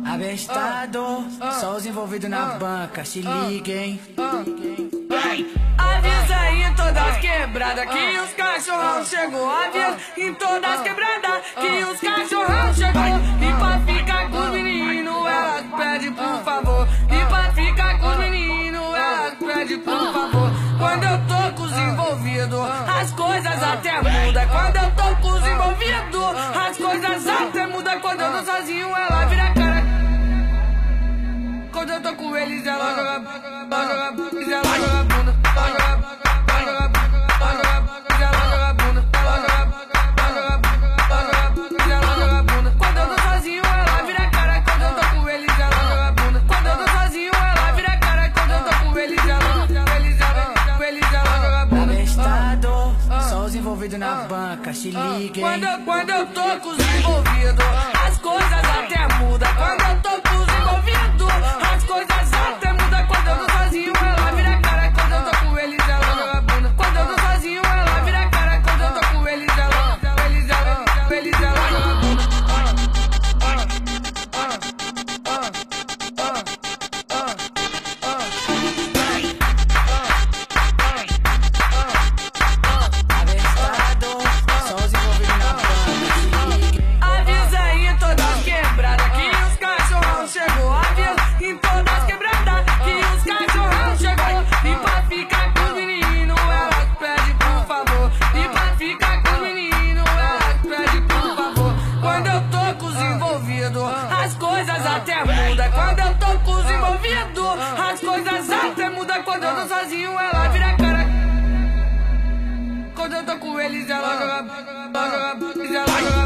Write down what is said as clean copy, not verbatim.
Abestado, só os envolvidos na banca, se liguem. Avisa aí em todas as quebradas que os cachorrão chegou. Avisa em todas as quebradas que os cachorrão chegou. E pra ficar com os meninos, elas pedem por favor. E pra ficar com os meninos, elas pedem por favor. Quando eu tô com os envolvidos, as coisas até mudam. Quando eu tô com os envolvidos, as coisas até mudam. Quando eu tô sozinho, ela vira cara. Quando eu tô com eles, ela joga bunda, ela joga bunda, ela joga bunda, ela joga bunda, ela joga bunda. Quando eu tô sozinho, ela vira cara. Quando eu tô com eles, ela joga bunda. Quando eu tô sozinho, ela vira cara. Quando eu tô com eles, ela joga bunda. Abestado, só os envolvidos na banca, se liguem. Quando eu tô com os envolvidos, as coisas até mudam. Quando eu tô com os envolvidos, as coisas até mudam. Quando eu tô sozinho, ela vira cara. Quando eu tô com eles, ela joga bunda. Quando eu tô sozinho, ela vira cara. Quando eu tô com eles, ela joga bunda. Abestado, só os envolvidos na banca. Avisa aí em todas as quebradas que os cachorrão chegou. Avisa em todas as quebradas que os cachorrão chegou. E pra ficar com os meninos, elas pedem por favor. E pra ficar com os meninos, elas pedem por favor. Quando eu tô com os envolvidos, as coisas até mudam. Quando eu tô com os envolvidos, as coisas até mudam. Quando eu tô sozinho, ela vira cara. Quando eu tô com eles, ela joga bunda, ela joga bunda.